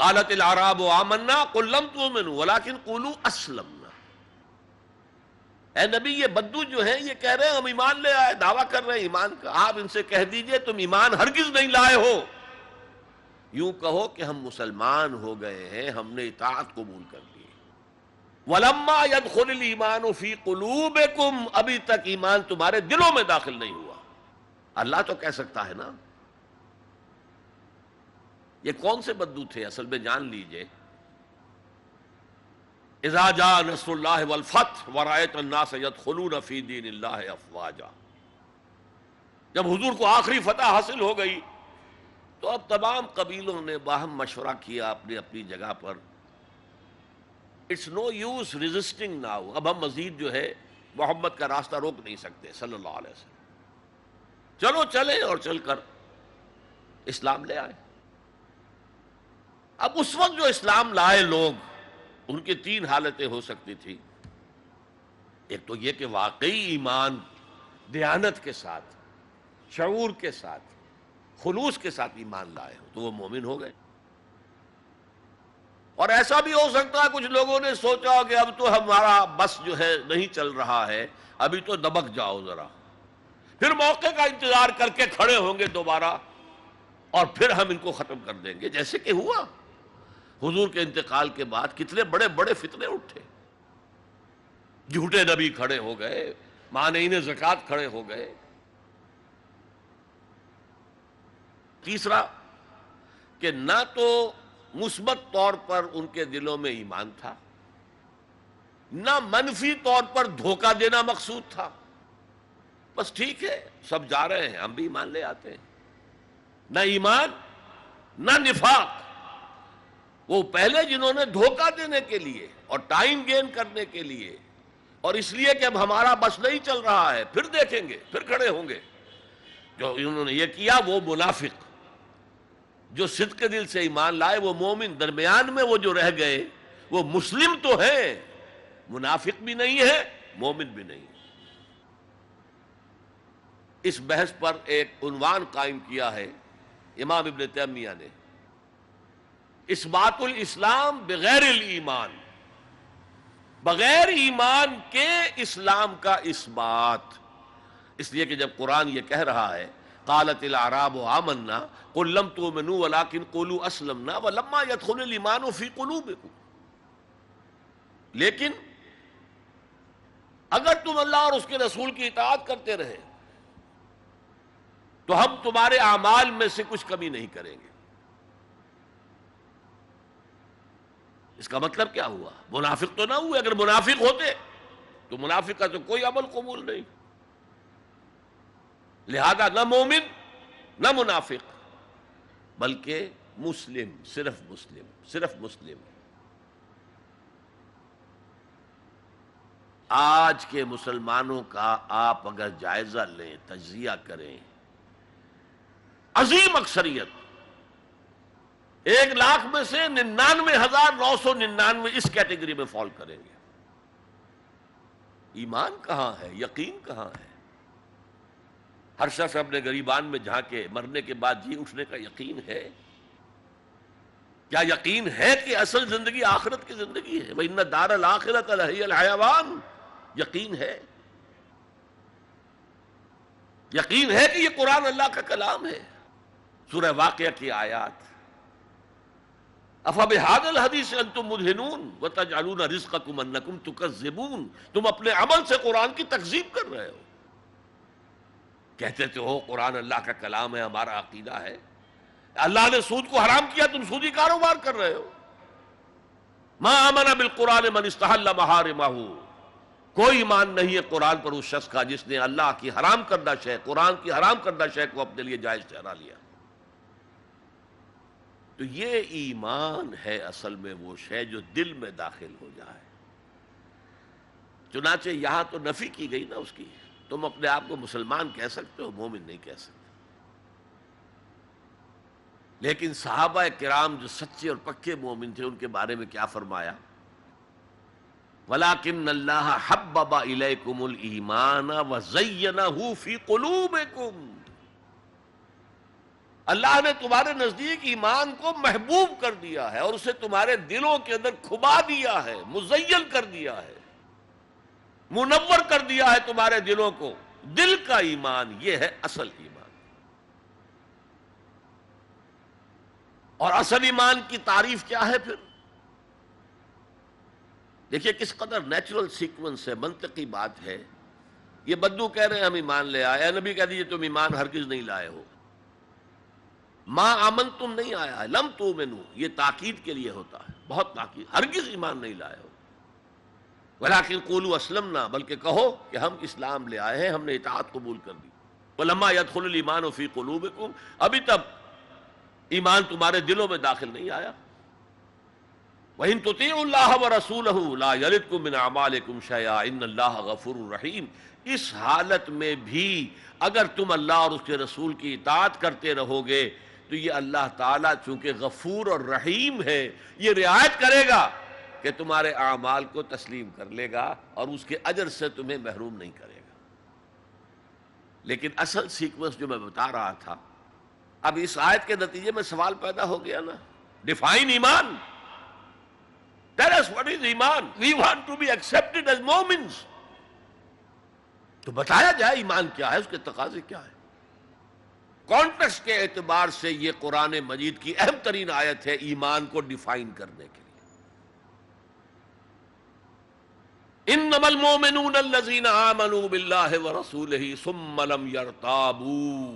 قالت الاعراب آمنا قل لم تؤمنوا ولكن قولوا اسلمنا. اے نبی یہ بدو جو ہیں یہ کہہ رہے ہیں ہم ایمان لے آئے، دعویٰ کر رہے ہیں ایمان کا، آپ ان سے کہہ دیجئے تم ایمان ہرگز نہیں لائے ہو، یوں کہو کہ ہم مسلمان ہو گئے ہیں، ہم نے اطاعت قبول کر لی. وَلَمَّا يَدْخُلِ الْإِيمَانُ فِي قُلُوبِكُمْ، ابھی تک ایمان تمہارے دلوں میں داخل نہیں ہوا. اللہ تو کہہ سکتا ہے نا. یہ کون سے بدو تھے اصل میں جان لیجئے. اذا جاء نصر اللہ والفتح ورأیت الناس يدخلون فی دین اللہ افواجا، جب حضور کو آخری فتح حاصل ہو گئی تو اب تمام قبیلوں نے باہم مشورہ کیا اپنی اپنی جگہ پر. It's no use resisting now, اب ہم مزید جو ہے محمد کا راستہ روک نہیں سکتے صلی اللہ علیہ وسلم، چلو چلے اور چل کر اسلام لے آئے. اب اس وقت جو اسلام لائے لوگ، ان کی تین حالتیں ہو سکتی تھی. ایک تو یہ کہ واقعی ایمان دیانت کے ساتھ، شعور کے ساتھ، خلوص کے ساتھ ایمان لائے ہو تو وہ مومن ہو گئے. اور ایسا بھی ہو سکتا ہے کچھ لوگوں نے سوچا کہ اب تو ہمارا بس جو ہے نہیں چل رہا ہے، ابھی تو دبک جاؤ ذرا، پھر موقع کا انتظار کر کے کھڑے ہوں گے دوبارہ اور پھر ہم ان کو ختم کر دیں گے. جیسے کہ ہوا حضور کے انتقال کے بعد، کتنے بڑے بڑے فتنے اٹھے. جھوٹے نبی کھڑے ہو گئے، مانعین زکوٰۃ کھڑے ہو گئے. تیسرا کہ نہ تو مثبت طور پر ان کے دلوں میں ایمان تھا، نہ منفی طور پر دھوکہ دینا مقصود تھا. بس ٹھیک ہے سب جا رہے ہیں ہم بھی ایمان لے آتے ہیں. نہ ایمان نہ نفاق. وہ پہلے جنہوں نے دھوکہ دینے کے لیے اور ٹائم گین کرنے کے لیے اور اس لیے کہ اب ہمارا بس نہیں چل رہا ہے، پھر دیکھیں گے، پھر کھڑے ہوں گے، جو انہوں نے یہ کیا وہ منافق. جو صدق کے دل سے ایمان لائے وہ مومن. درمیان میں وہ جو رہ گئے وہ مسلم تو ہیں، منافق بھی نہیں ہے، مومن بھی نہیں. اس بحث پر ایک عنوان قائم کیا ہے امام ابن تیمیہ نے، اثبات الاسلام بغیر الایمان، بغیر ایمان کے اسلام کا اثبات. اس لیے کہ جب قرآن یہ کہہ رہا ہے قالت الاعراب آمنا قل لم تؤمنوا ولكن قولوا اسلمنا ولما يدخل الايمان في قلوبكم، لیکن اگر تم اللہ اور اس کے رسول کی اطاعت کرتے رہے تو ہم تمہارے اعمال میں سے کچھ کمی نہیں کریں گے. اس کا مطلب کیا ہوا؟ منافق تو نہ ہوئے. اگر منافق ہوتے تو منافق کا تو کوئی عمل قبول نہیں. لہذا نہ مومن نہ منافق بلکہ مسلم، صرف مسلم، صرف مسلم. آج کے مسلمانوں کا آپ اگر جائزہ لیں، تجزیہ کریں، عظیم اکثریت 1,00,000 میں سے 99,999 اس کیٹیگری میں فال کریں گے. ایمان کہاں ہے؟ یقین کہاں ہے؟ ہر شخص اپنے گریبان میں جھانکے مرنے کے بعد جی اٹھنے کا یقین ہے؟ کیا یقین ہے کہ اصل زندگی آخرت کی زندگی ہے؟ وَإِنَّ دَارَ الْآخِرَةَ لَهِيَ الْحَيَوَانُ. یقین ہے؟ یقین ہے کہ یہ قرآن اللہ کا کلام ہے؟ سورہ واقعہ کی آیات. أَفَبِهَذَا الْحَدِيثِ أَنْتُمْ مُدْهِنُونَ وَتَجْعَلُونَ رِزْقَكُمْ أَنَّكُمْ تُكَذِّبُونَ. تم اپنے عمل سے قرآن کی تکذیب کر رہے ہو. کہتے تو ہو قرآن اللہ کا کلام ہے، ہمارا عقیدہ ہے. اللہ نے سود کو حرام کیا، تم سودی کاروبار کر رہے ہو. ما آمن بالقرآن من استحل محارمہ. کوئی ایمان نہیں ہے قرآن پر اس شخص کا جس نے اللہ کی حرام کردہ شے، قرآن کی حرام کردہ شے کو اپنے لیے جائز ٹھہرا لیا. تو یہ ایمان ہے اصل میں وہ شے جو دل میں داخل ہو جائے. چنانچہ یہاں تو نفی کی گئی نا اس کی. تم اپنے آپ کو مسلمان کہہ سکتے ہو، مومن نہیں کہہ سکتے. لیکن صحابہ کرام جو سچے اور پکے مومن تھے ان کے بارے میں کیا فرمایا؟ وَلَكِنَّ اللَّهَ حَبَّبَ إِلَيْكُمُ الْإِيمَانَ وَزَيَّنَهُ فِي قُلُوبِكُمْ. اللہ نے تمہارے نزدیک ایمان کو محبوب کر دیا ہے اور اسے تمہارے دلوں کے اندر کھبا دیا ہے، مزین کر دیا ہے، منور کر دیا ہے تمہارے دلوں کو۔ دل کا ایمان یہ ہے اصل ایمان۔ اور اصل ایمان کی تعریف کیا ہے پھر؟ دیکھیے کس قدر نیچرل سیکوینس ہے، منطقی بات ہے۔ یہ بدو کہہ رہے ہیں ہم ایمان لے آئے، اے نبی کہہ دیجئے تم ایمان ہرگز نہیں لائے ہو، ما آمن تم نہیں آیا ہے، لم تؤمنوا، یہ تاکید کے لیے ہوتا ہے، بہت تاکید، ہرگز ایمان نہیں لائے ہو۔ ولیکن قولوا اسلمنا، بلکہ کہو کہ ہم اسلام لے آئے ہیں، ہم نے اطاعت قبول کر دی۔ ولما يدخل الایمان فی قلوبکم، ابھی تک ایمان تمہارے دلوں میں داخل نہیں آیا۔ وَإِن تُطِيعُوا اللَّهَ وَرَسُولَهُ لَا يَلِدْكُم مِّنْ أَعْمَالِكُمْ شَيْئًا إِنَّ اللَّهَ غَفُورٌ رَحِيمٌ، اس حالت میں بھی اگر تم اللہ اور اس کے رسول کی اطاعت کرتے رہو گے تو یہ اللہ تعالیٰ چونکہ غفور اور رحیم ہے، یہ رعایت کرے گا کہ تمہارے اعمال کو تسلیم کر لے گا اور اس کے اجر سے تمہیں محروم نہیں کرے گا۔ لیکن اصل سیکوینس جو میں بتا رہا تھا، اب اس آیت کے نتیجے میں سوال پیدا ہو گیا نا، ڈیفائن ایمان، tell us what is ایمان، we want to be accepted as مومنز، تو بتایا جائے ایمان کیا ہے، اس کے تقاضے کیا ہے۔ کانٹیکسٹ کے اعتبار سے یہ قرآن مجید کی اہم ترین آیت ہے ایمان کو ڈیفائن کرنے کے لیے۔ انما المؤمنون الذین آمنوا باللہ ورسولہ ثم لم یرتابوا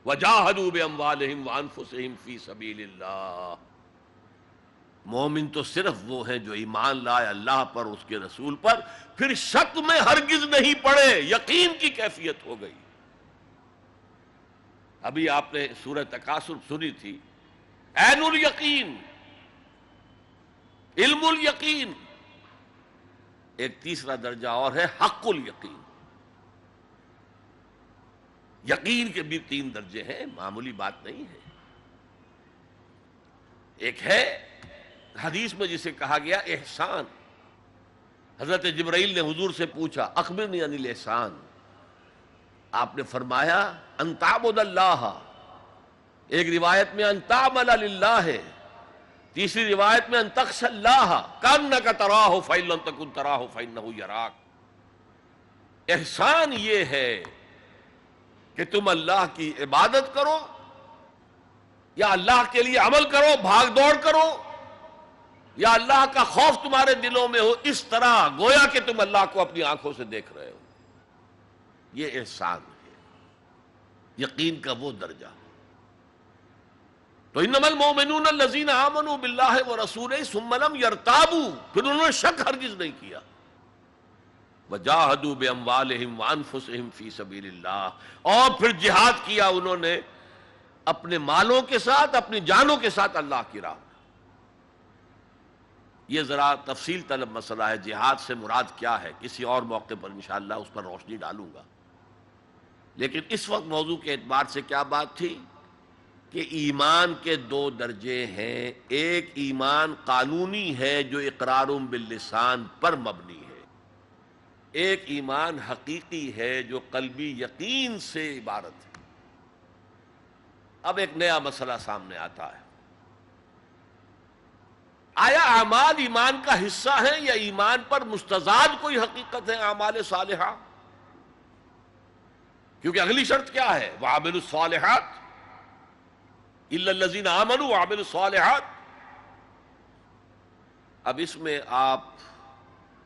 وجاہدوا باموالہم وانفسہم فی سبیل اللہ، مومن تو صرف وہ ہیں جو ایمان لائے اللہ پر، اس کے رسول پر، پھر شک میں ہرگز نہیں پڑے، یقین کی کیفیت ہو گئی۔ ابھی آپ نے سورہ تکاثر سنی تھی، عین الیقین، علم الیقین، ایک تیسرا درجہ اور ہے حق الیقین۔ یقین کے بھی 3 درجے ہیں، معمولی بات نہیں ہے۔ ایک ہے حدیث میں جسے کہا گیا احسان، حضرت جبرائیل نے حضور سے پوچھا اخبرنی عن الاحسان، آپ نے فرمایا ان تعبد اللہ، ایک روایت میں ان تعمل للہ ہے، تیسری روایت میں ان تخشى اللہ کأنک تراہ فإن لم تکن تراہ فإنہ یراک۔ احسان یہ ہے کہ تم اللہ کی عبادت کرو یا اللہ کے لیے عمل کرو، بھاگ دوڑ کرو، یا اللہ کا خوف تمہارے دلوں میں ہو، اس طرح گویا کہ تم اللہ کو اپنی آنکھوں سے دیکھ رہے ہو۔ یہ احسان ہے، یقین کا وہ درجہ۔ تو انما المؤمنون الذین آمنوا باللہ ورسولہ ثم لم یرتابوا، پھر انہوں نے شک ہرگز نہیں کیا، وجاہدوا باموالہم وانفسہم فی سبیل اللہ، اور پھر جہاد کیا انہوں نے اپنے مالوں کے ساتھ، اپنی جانوں کے ساتھ اللہ کی راہ۔ یہ ذرا تفصیل طلب مسئلہ ہے، جہاد سے مراد کیا ہے، کسی اور موقع پر انشاءاللہ اس پر روشنی ڈالوں گا۔ لیکن اس وقت موضوع کے اعتبار سے کیا بات تھی کہ ایمان کے 2 درجے ہیں، ایک ایمان قانونی ہے جو اقرار باللسان پر مبنی ہے، ایک ایمان حقیقی ہے جو قلبی یقین سے عبارت ہے۔ اب ایک نیا مسئلہ سامنے آتا ہے، آیا اعمال ایمان کا حصہ ہیں یا ایمان پر مستزاد کوئی حقیقت ہے اعمال صالحہ؟ کیونکہ اگلی شرط کیا ہے، وَعَمِلُوا الصَّالِحَاتِ إِلَّا الَّذِينَ آمَنُوا وَعَمِلُوا الصَّالِحَاتِ۔ اب اس میں آپ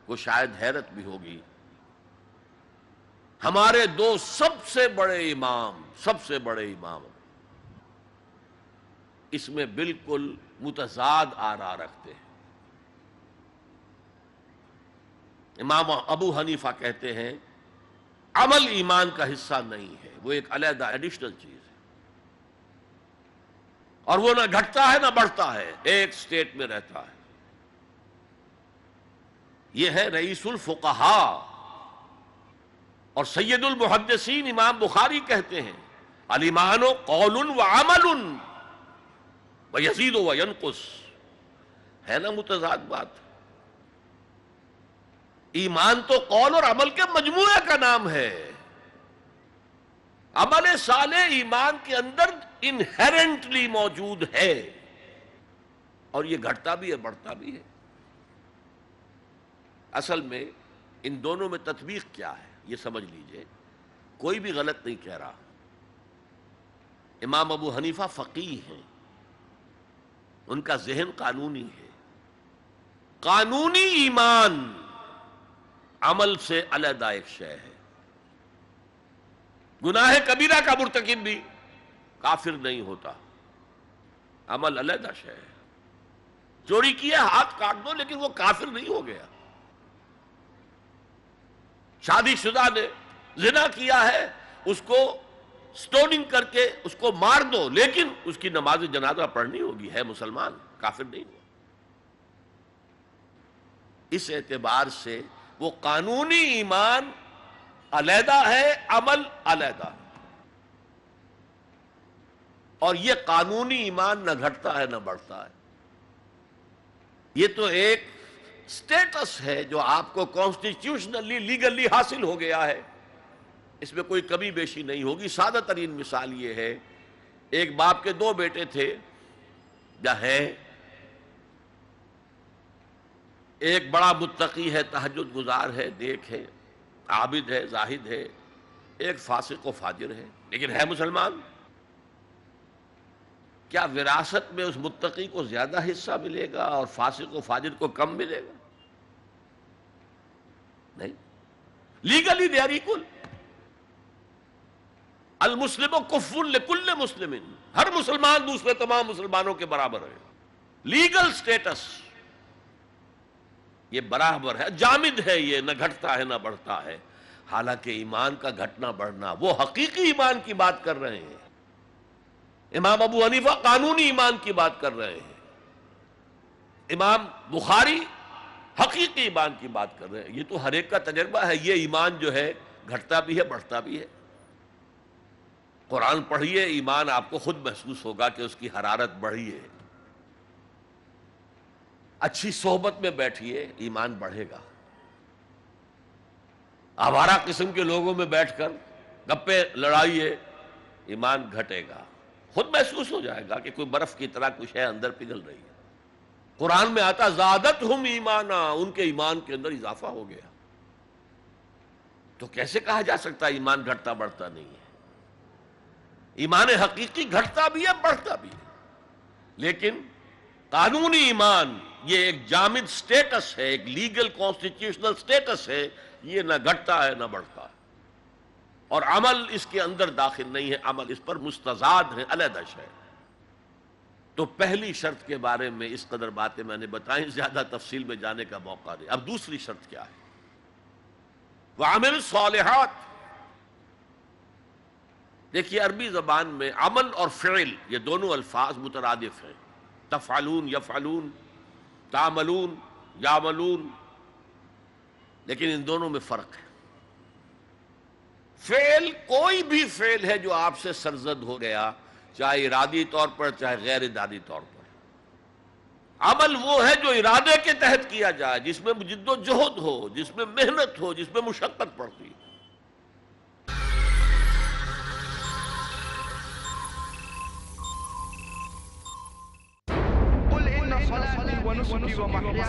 کو شاید حیرت بھی ہوگی، ہمارے 2 سب سے بڑے امام اس میں بالکل متضاد آراء رکھتے ہیں۔ امام ابو حنیفہ کہتے ہیں عمل ایمان کا حصہ نہیں ہے، وہ ایک علیحدہ ایڈیشنل چیز ہے، اور وہ نہ گھٹتا ہے نہ بڑھتا ہے، ایک سٹیٹ میں رہتا ہے۔ یہ ہے رئیس الفقہاء اور سید المحدثین امام بخاری کہتے ہیں الایمان قول وعمل ویزید وینقص، ہے نا متضاد بات؟ ایمان تو قول اور عمل کے مجموعے کا نام ہے، عمل صالح ایمان کے اندر انہیرنٹلی موجود ہے، اور یہ گھٹتا بھی ہے بڑھتا بھی ہے۔ اصل میں ان دونوں میں تطبیق کیا ہے یہ سمجھ لیجئے، کوئی بھی غلط نہیں کہہ رہا۔ امام ابو حنیفہ فقیہ ہیں، ان کا ذہن قانونی ہے۔ قانونی ایمان عمل سے علیحدہ ایک شے ہے۔ گناہ کبیرہ کا مرتکب بھی کافر نہیں ہوتا، عمل علیحدہ شے ہے۔ چوری کیا ہاتھ کاٹ دو لیکن وہ کافر نہیں ہو گیا۔ شادی شدہ نے زنا کیا ہے، اس کو سٹوننگ کر کے اس کو مار دو، لیکن اس کی نماز جنازہ پڑھنی ہوگی، ہے مسلمان، کافر نہیں ہوا۔ اس اعتبار سے وہ قانونی ایمان علیحدہ ہے، عمل علیحدہ ہے، اور یہ قانونی ایمان نہ گھٹتا ہے نہ بڑھتا ہے۔ یہ تو ایک سٹیٹس ہے جو آپ کو کانسٹیٹیوشنلی لیگلی حاصل ہو گیا ہے، اس میں کوئی کمی بیشی نہیں ہوگی۔ سادہ ترین مثال یہ ہے، ایک باپ کے دو بیٹے تھے یا ہیں، ایک بڑا متقی ہے، تہجد گزار ہے، نیک ہے، عابد ہے، زاہد ہے، ایک فاسق و فاجر ہے لیکن ہے مسلمان۔ کیا وراثت میں اس متقی کو زیادہ حصہ ملے گا اور فاسق و فاجر کو کم ملے گا؟ نہیں، لیگلی دے آر ایکول۔ المسلم کف لکل مسلم، ہر مسلمان دوسرے تمام مسلمانوں کے برابر ہے۔ لیگل سٹیٹس یہ برابر ہے، جامد ہے، یہ نہ گھٹتا ہے نہ بڑھتا ہے۔ حالانکہ ایمان کا گھٹنا بڑھنا، وہ حقیقی ایمان کی بات کر رہے ہیں۔ امام ابو حنیفہ قانونی ایمان کی بات کر رہے ہیں، امام بخاری حقیقی ایمان کی بات کر رہے ہیں۔ یہ تو ہر ایک کا تجربہ ہے، یہ ایمان جو ہے گھٹتا بھی ہے بڑھتا بھی ہے۔ قرآن پڑھیے، ایمان آپ کو خود محسوس ہوگا کہ اس کی حرارت بڑھی ہے۔ اچھی صحبت میں بیٹھیے، ایمان بڑھے گا۔ آوارہ قسم کے لوگوں میں بیٹھ کر گپے لڑائیے، ایمان گھٹے گا۔ خود محسوس ہو جائے گا کہ کوئی برف کی طرح کچھ ہے اندر پگھل رہی ہے۔ قرآن میں آتا زادتہم ایمانا، ان کے ایمان کے اندر اضافہ ہو گیا۔ تو کیسے کہا جا سکتا ہے ایمان گھٹتا بڑھتا نہیں ہے؟ ایمان حقیقی گھٹتا بھی ہے بڑھتا بھی ہے، لیکن قانونی ایمان یہ ایک جامد سٹیٹس ہے، ایک لیگل کانسٹیٹیوشنل سٹیٹس ہے، یہ نہ گھٹتا ہے نہ بڑھتا ہے، اور عمل اس کے اندر داخل نہیں ہے، عمل اس پر مستزاد ہے، علیحدہ شے۔ تو پہلی شرط کے بارے میں اس قدر باتیں میں نے بتائیں، زیادہ تفصیل میں جانے کا موقع نہیں۔ اب دوسری شرط کیا ہے؟ وَعَمِلُ الصَّالِحَاتِ۔ دیکھیے عربی زبان میں عمل اور فعل یہ دونوں الفاظ مترادف ہیں، تفعلون یفعلون، تعملون یعملون، لیکن ان دونوں میں فرق ہے۔ فعل کوئی بھی فعل ہے جو آپ سے سرزد ہو گیا، چاہے ارادی طور پر چاہے غیر ارادی طور پر۔ عمل وہ ہے جو ارادے کے تحت کیا جائے، جس میں جد و جہد ہو، جس میں محنت ہو، جس میں مشقت پڑتی ہے۔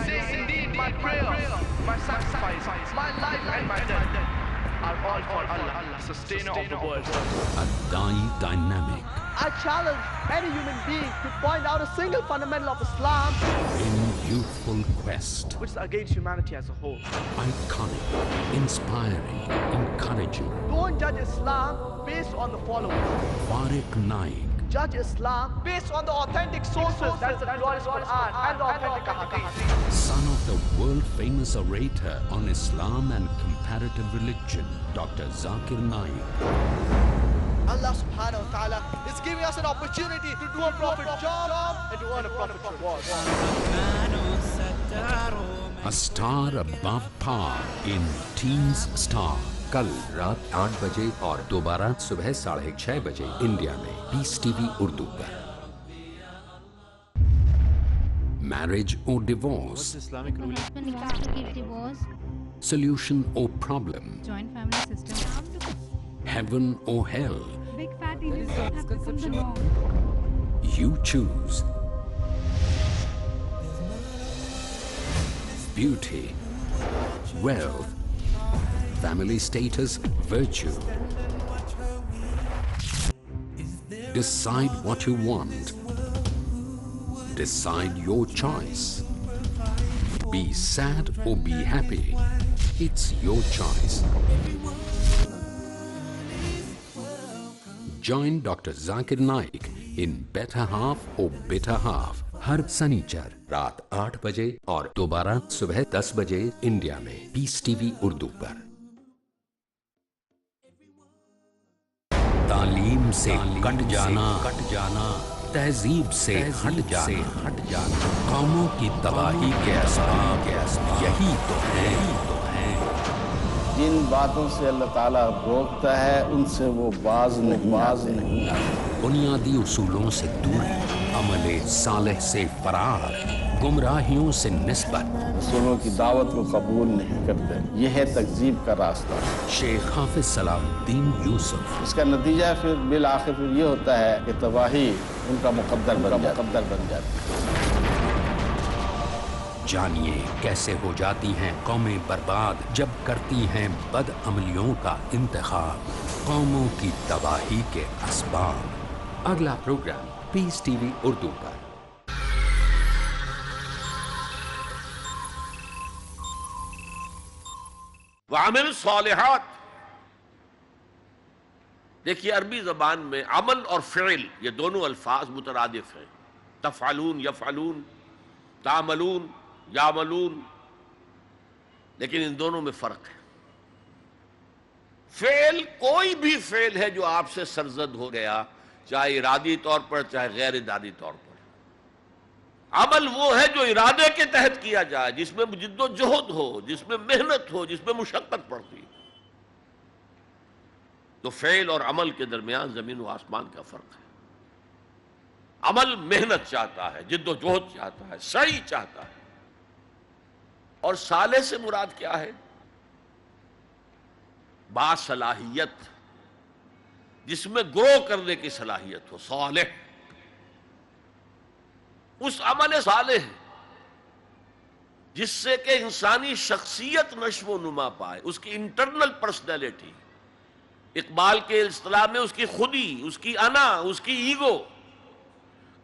Say indeed, my prayers, my sacrifice, my life and my death are all for Allah, sustainer of the world. Ad-Da'i Dynamic. I challenge any human being to point out a single fundamental of Islam In youthful quest. Which is against humanity as a whole. Iconic, inspiring, encouraging. Don't judge Islam based on the following. Farik Naik. Judge Islam based on the authentic sources, that's the glorious Quran and the authentic Hadith. Son of the world-famous orator on Islam and comparative religion, Dr. Zakir Naik. Allah subhanahu wa ta'ala is giving us an opportunity to do a prophet job and to earn a prophet reward. A star above par in Teens Star. کل رات 8 بجے اور دوبارہ صبح 6:30 بجے India میں Peace TV وی اردو پر۔ Marriage or divorce? Islamic ruling. husband wants to give divorce, Solution or problem? Joint family system. heaven or hell? Big fatty lips have become the norm. You choose. Beauty, wealth, family status, virtue. Decide what you want. Decide your choice. Be sad or be happy. It's your choice. Join Dr. Zakir Naik in Better Half or Bitter Half ہر سنیچر رات 8 بجے اور دوبارہ صبح 10 بجے India میں Peace TV وی اردو پر. تعلیم سے کٹ جانا تہذیب سے ہٹ جانا قوموں کی تباہی کے اسباب یہی تو ہے. جن باتوں سے اللہ تعالیٰ روکتا ہے ان سے وہ باز نہیں. بنیادی اصولوں سے دوری، عمل صالح سے فرار، گمراہیوں سے نسبت. رسولوں کی دعوت کو قبول نہیں کرتے، یہ ہے تکذیب کا راستہ. شیخ حافظ صلاح الدین یوسف. اس کا نتیجہ پھر بالآخر یہ ہوتا ہے کہ تباہی ان کا مقدر بن جاتی ہے. جانیے کیسے ہو جاتی ہیں قومیں برباد جب کرتی ہیں بد عملیوں کا انتخاب. قوموں کی تباہی کے اسباب. اگلا پروگرام پیس ٹی وی اردو پر. وعمل الصالحات. دیکھیے عربی زبان میں عمل اور فعل یہ دونوں الفاظ مترادف ہیں. تفعلون یفعلون، تعملون یعملون، لیکن ان دونوں میں فرق ہے. فعل کوئی بھی فعل ہے جو آپ سے سرزد ہو گیا، چاہے ارادی طور پر چاہے غیر ارادی طور پر. عمل وہ ہے جو ارادے کے تحت کیا جائے، جس میں جد و جہد ہو، جس میں محنت ہو، جس میں مشقت پڑتی. تو فعل اور عمل کے درمیان زمین و آسمان کا فرق ہے. عمل محنت چاہتا ہے، جد و جہد چاہتا ہے، سعی چاہتا ہے. اور صالح سے مراد کیا ہے؟ باصلاحیت، جس میں گرو کرنے کی صلاحیت ہو. صالح اس عمل صالح جس سے کہ انسانی شخصیت نشو و نما پائے، اس کی انٹرنل پرسنالٹی، اقبال کے اصطلاح میں اس کی خودی، اس کی انا، اس کی ایگو،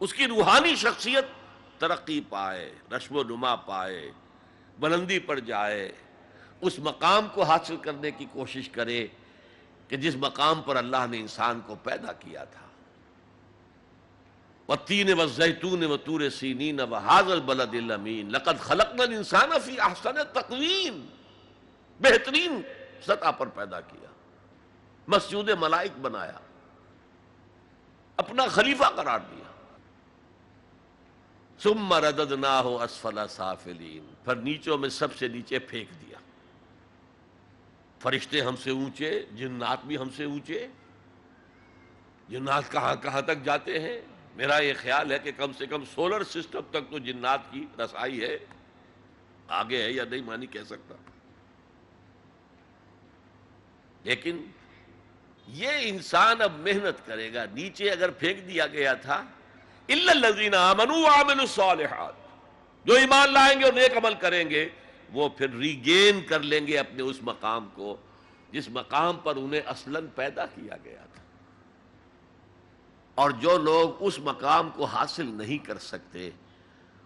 اس کی روحانی شخصیت ترقی پائے، نشو و نما پائے، بلندی پر جائے، اس مقام کو حاصل کرنے کی کوشش کرے کہ جس مقام پر اللہ نے انسان کو پیدا کیا تھا. والتین والزیتون وطور سینین وہذا البلد الامین لقد خلقنا الانسان فی احسن تقویم. بہترین سطح پر پیدا کیا، مسجود ملائک بنایا، اپنا خلیفہ قرار دیا. ثم رددناہ اسفل سافلین، پھر نیچوں میں سب سے نیچے پھینک دیا. فرشتے ہم سے اونچے، جنات بھی ہم سے اونچے. جنات کہاں کہاں تک جاتے ہیں؟ میرا یہ خیال ہے کہ کم سے کم سولر سسٹم تک تو جنات کی رسائی ہے. آگے ہے یا نہیں میں نہیں کہہ سکتا. لیکن یہ انسان اب محنت کرے گا. نیچے اگر پھینک دیا گیا تھا الا الذین آمنوا وعملوا الصالحات، جو ایمان لائیں گے اور نیک عمل کریں گے وہ پھر ریگین کر لیں گے اپنے اس مقام کو جس مقام پر انہیں اصلاً پیدا کیا گیا تھا. اور جو لوگ اس مقام کو حاصل نہیں کر سکتے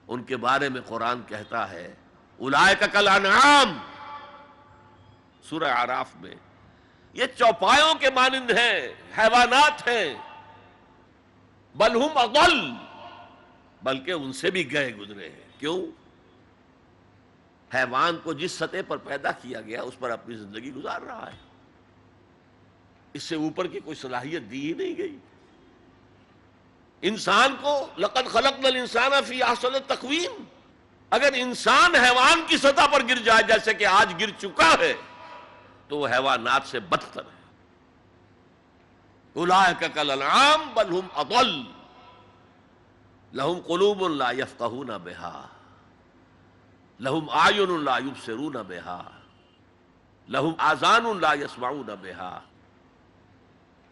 ان کے بارے میں قرآن کہتا ہے اولئک کالانعام، سورہ اعراف میں، یہ چوپایوں کے مانند ہیں، حیوانات ہیں. بل ہم اضل، بلکہ ان سے بھی گئے گزرے ہیں. کیوں؟ حیوان کو جس سطح پر پیدا کیا گیا اس پر اپنی زندگی گزار رہا ہے. اس سے اوپر کی کوئی صلاحیت دی ہی نہیں گئی. انسان کو لقد خلقنا الانسان فی احسن تقویم، اگر انسان حیوان کی سطح پر گر جائے جیسے کہ آج گر چکا ہے تو وہ حیوانات سے بدتر ہے. اولئک کالانعام بل ہم اضل لہم قلوب لا یفقہون بہا لہم اعین لا یبصرون بہا لہم آذان لا یسمعون بہا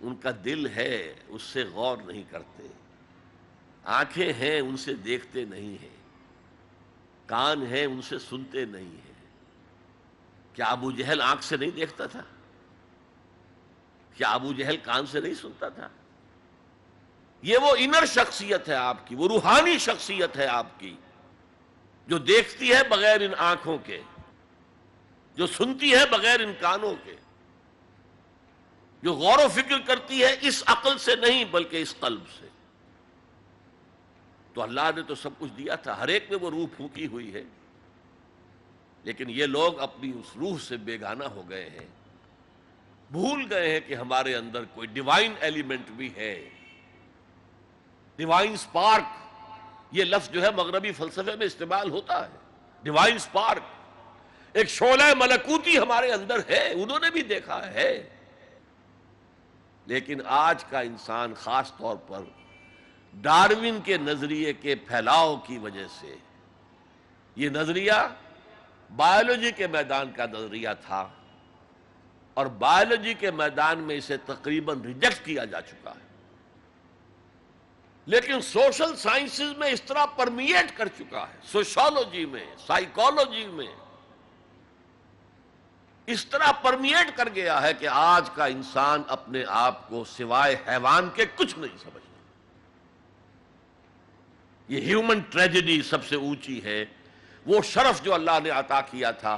ان کا دل ہے اس سے غور نہیں کرتے، آنکھیں ہیں ان سے دیکھتے نہیں ہیں، کان ہیں ان سے سنتے نہیں ہیں۔ کیا ابو جہل آنکھ سے نہیں دیکھتا تھا؟ کیا ابو جہل کان سے نہیں سنتا تھا؟ یہ وہ انر شخصیت ہے آپ کی، وہ روحانی شخصیت ہے آپ کی، جو دیکھتی ہے بغیر ان آنکھوں کے، جو سنتی ہے بغیر ان کانوں کے، جو غور و فکر کرتی ہے اس عقل سے نہیں بلکہ اس قلب سے۔ تو اللہ نے تو سب کچھ دیا تھا، ہر ایک میں وہ روح پھونکی ہوئی ہے، لیکن یہ لوگ اپنی اس روح سے بیگانہ ہو گئے ہیں، بھول گئے ہیں کہ ہمارے اندر کوئی ڈیوائن ایلیمنٹ بھی ہے۔ ڈیوائن سپارک، یہ لفظ جو ہے مغربی فلسفے میں استعمال ہوتا ہے، ڈیوائن سپارک، ایک شعلہ ملکوتی ہمارے اندر ہے، انہوں نے بھی دیکھا ہے۔ لیکن آج کا انسان خاص طور پر ڈارون کے نظریے کے پھیلاؤ کی وجہ سے، یہ نظریہ بایولوجی کے میدان کا نظریہ تھا اور بایولوجی کے میدان میں اسے تقریباً ریجیکٹ کیا جا چکا ہے، لیکن سوشل سائنسز میں اس طرح پرمیٹ کر چکا ہے، سوشالوجی میں، سائیکالوجی میں اس طرح پرمیٹ کر گیا ہے کہ آج کا انسان اپنے آپ کو سوائے حیوان کے کچھ نہیں سمجھتا۔ یہ ہیومن ٹریجڈی سب سے اونچی ہے، وہ شرف جو اللہ نے عطا کیا تھا،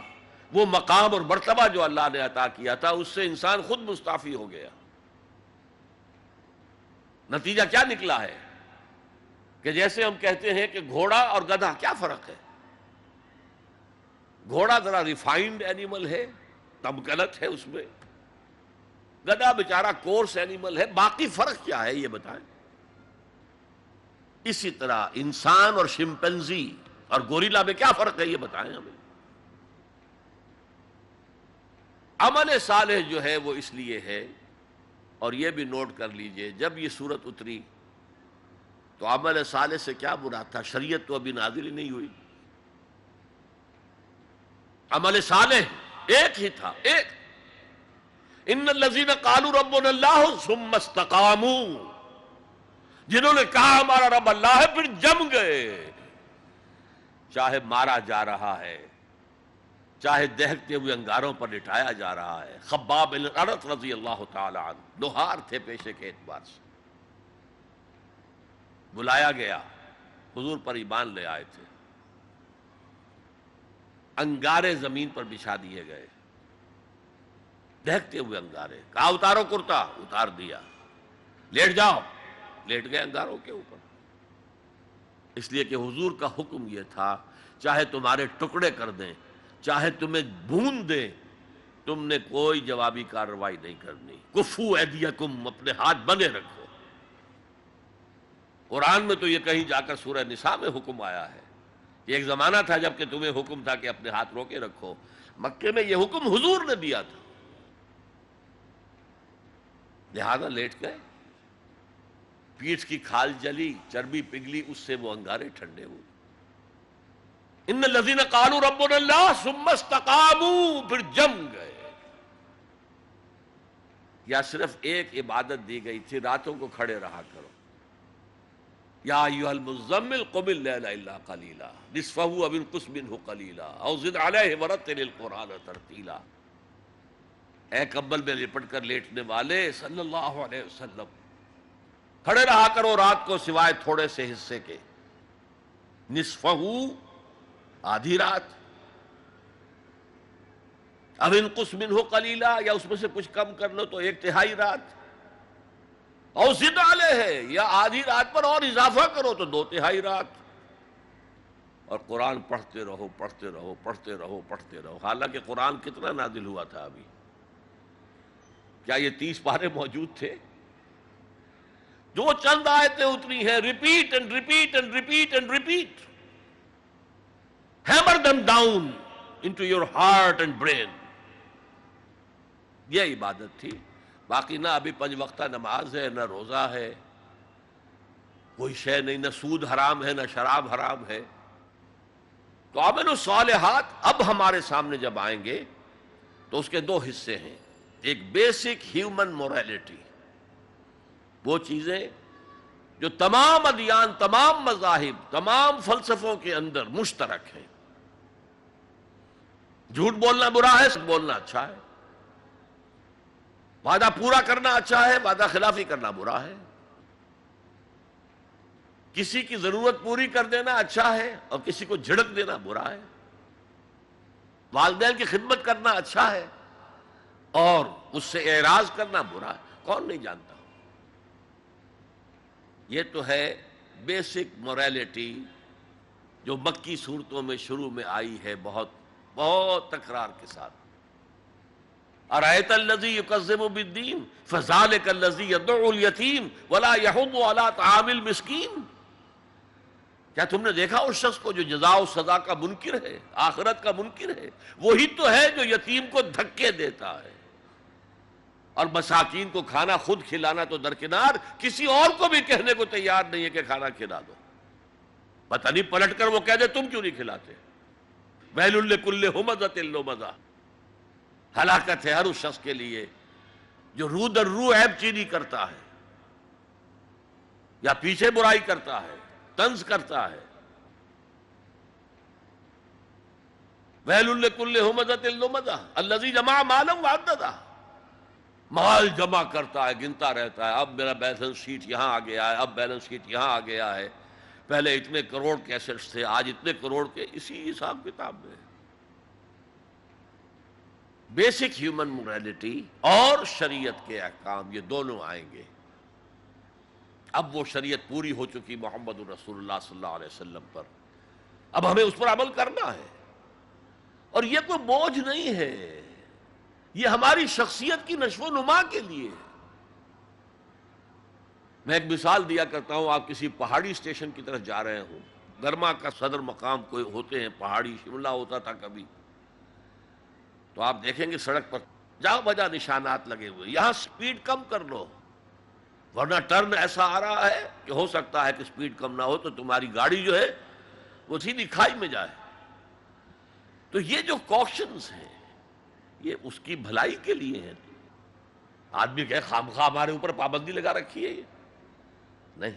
وہ مقام اور مرتبہ جو اللہ نے عطا کیا تھا، اس سے انسان خود مستعفی ہو گیا۔ نتیجہ کیا نکلا ہے کہ جیسے ہم کہتے ہیں کہ گھوڑا اور گدھا کیا فرق ہے؟ گھوڑا ذرا ریفائنڈ اینیمل ہے، تمکنت ہے اس میں، گدھا بیچارہ کورس اینیمل ہے، باقی فرق کیا ہے یہ بتائیں؟ اسی طرح انسان اور شمپینزی اور گوریلا میں کیا فرق ہے یہ بتائیں ہمیں؟ عمل صالح جو ہے وہ اس لیے ہے، اور یہ بھی نوٹ کر لیجئے، جب یہ صورت اتری تو عمل صالح سے کیا مراد تھا؟ شریعت تو ابھی نازل ہی نہیں ہوئی، عمل صالح ایک ہی تھا، ایک ان الذین قالوا ربنا اللہ ثم استقاموا، جنہوں نے کہا ہمارا رب اللہ ہے پھر جم گئے، چاہے مارا جا رہا ہے، چاہے دہکتے ہوئے انگاروں پر لٹایا جا رہا ہے۔ خباب بن الارت رضی اللہ تعالی عنہ لوہار تھے پیشے کے اعتبار سے، بلایا گیا، حضور پر ایمان لے آئے تھے، انگارے زمین پر بچھا دیے گئے، دہکتے ہوئے انگارے، کہا اتارو کرتا، اتار دیا، لیٹ جاؤ، لیٹ گئے انگاروں کے اوپر، اس لیے کہ حضور کا حکم یہ تھا چاہے تمہارے ٹکڑے کر دیں، چاہے تمہیں بھون دیں، تم نے کوئی جوابی کارروائی نہیں کرنی۔ کفو ایدیکم، اپنے ہاتھ بندے رکھو۔ قرآن میں تو یہ کہیں جا کر سورہ نساء میں حکم آیا ہے، یہ ایک زمانہ تھا جب کہ تمہیں حکم تھا کہ اپنے ہاتھ روکے رکھو، مکے میں یہ حکم حضور نے دیا تھا، لہذا لیٹ گئے، پیٹھ کی کھال جلی، چربی پگھلی، اس سے وہ انگارے ٹھنڈے ہوئے۔ ان الذین قالوا ربنا اللہ ثم استقاموا، پھر جم گئے۔ یا صرف ایک عبادت دی گئی تھی، راتوں کو کھڑے رہا کرو، یا ایھا المزمل قم اللیل الا قلیلا نصفہ او انقص منہ قلیلا او زد علیہ ورتل القرآن ترتیلا۔ اے کمبل میں لپٹ کر لیٹنے والے صلی اللہ علیہ وسلم، کھڑے رہا کرو رات کو سوائے تھوڑے سے حصے کے، نصفہ، آدھی رات، اب انقص منہ قلیلا، یا اس میں سے کچھ کم کر لو تو ایک تہائی رات، اور زد علیہ، یا آدھی رات پر اور اضافہ کرو تو 2/3 رات، اور قرآن پڑھتے رہو پڑھتے رہو پڑھتے رہو پڑھتے رہو۔ حالانکہ قرآن کتنا نازل ہوا تھا ابھی؟ کیا یہ 30 پارے موجود تھے؟ جو چند آیتیں اتری ہیں، repeat and repeat and repeat and repeat, hammer them down into your heart and brain، یہ عبادت تھی۔ باقی نہ ابھی 5 وقتہ نماز ہے، نہ روزہ ہے، کوئی شے نہیں، نہ سود حرام ہے، نہ شراب حرام ہے۔ تو عمل الصالحات اب ہمارے سامنے جب آئیں گے تو اس کے 2 حصے ہیں، ایک بیسک ہیومن موریلٹی، وہ چیزیں جو تمام ادیان، تمام مذاہب، تمام فلسفوں کے اندر مشترک ہیں۔ جھوٹ بولنا برا ہے، سچ بولنا اچھا ہے، وعدہ پورا کرنا اچھا ہے، وعدہ خلافی کرنا برا ہے، کسی کی ضرورت پوری کر دینا اچھا ہے اور کسی کو جھڑک دینا برا ہے، والدین کی خدمت کرنا اچھا ہے اور اس سے اعراض کرنا برا ہے۔ کون نہیں جانتا؟ یہ تو ہے بیسک موریلٹی جو مکی صورتوں میں شروع میں آئی ہے، بہت بہت تکرار کے ساتھ۔ ارأیت الذی یکذب بالدین فذلک الذی یدعو الیتیم ولا یحض علی طعام المسکین۔ کیا تم نے دیکھا اس شخص کو جو جزا و سزا کا منکر ہے، آخرت کا منکر ہے؟ وہی تو ہے جو یتیم کو دھکے دیتا ہے اور مساکین کو کھانا خود کھلانا تو درکنار، کسی اور کو بھی کہنے کو تیار نہیں ہے کہ کھانا کھلا دو۔ پتہ نہیں پلٹ کر وہ کہہ دے تم کیوں نہیں کھلاتے۔ ویل لکل ہمزۃ لمزہ، ہلاکت ہے ہر اس شخص کے لیے جو رو در رو عیب چینی کرتا ہے یا پیچھے برائی کرتا ہے، طنز کرتا ہے۔ ویل لکل ہمزۃ لمزہ الذی جمع مالا وعددہ، مال جمع کرتا ہے، گنتا رہتا ہے، اب میرا بیلنس شیٹ یہاں آ گیا ہے، اب بیلنس شیٹ یہاں آ گیا ہے، پہلے اتنے کروڑ کے ایسٹس تھے، آج اتنے کروڑ کے، اسی حساب کتاب میں۔ بیسک ہیومن موریلٹی اور شریعت کے احکام، یہ دونوں آئیں گے۔ اب وہ شریعت پوری ہو چکی محمد رسول اللہ صلی اللہ علیہ وسلم پر، اب ہمیں اس پر عمل کرنا ہے، اور یہ کوئی بوجھ نہیں ہے، یہ ہماری شخصیت کی نشو و نما کے لیے ہے۔ میں ایک مثال دیا کرتا ہوں، آپ کسی پہاڑی اسٹیشن کی طرف جا رہے ہوں، برما کا صدر مقام کوئی ہوتے ہیں پہاڑی، شملہ ہوتا تھا کبھی، تو آپ دیکھیں گے سڑک پر جا بجا نشانات لگے ہوئے، یہاں سپیڈ کم کر لو ورنہ ٹرن ایسا آ رہا ہے کہ ہو سکتا ہے کہ سپیڈ کم نہ ہو تو تمہاری گاڑی جو ہے وہ سیدھی کھائی میں جائے۔ تو یہ جو کوشنز ہیں یہ اس کی بھلائی کے لیے ہے۔ آدمی کہے خامخواہ ہمارے اوپر پابندی لگا رکھی ہے، یہ نہیں،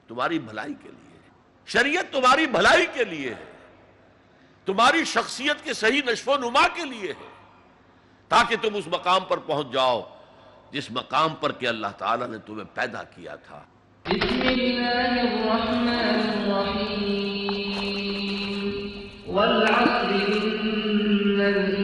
تمہاری بھلائی کے لیے ہے۔ شریعت تمہاری بھلائی کے لیے ہے، تمہاری شخصیت کے صحیح نشو و نما کے لیے ہے، تاکہ تم اس مقام پر پہنچ جاؤ جس مقام پر کہ اللہ تعالیٰ نے تمہیں پیدا کیا تھا۔ بسم اللہ الرحمن الرحیم والعصر ان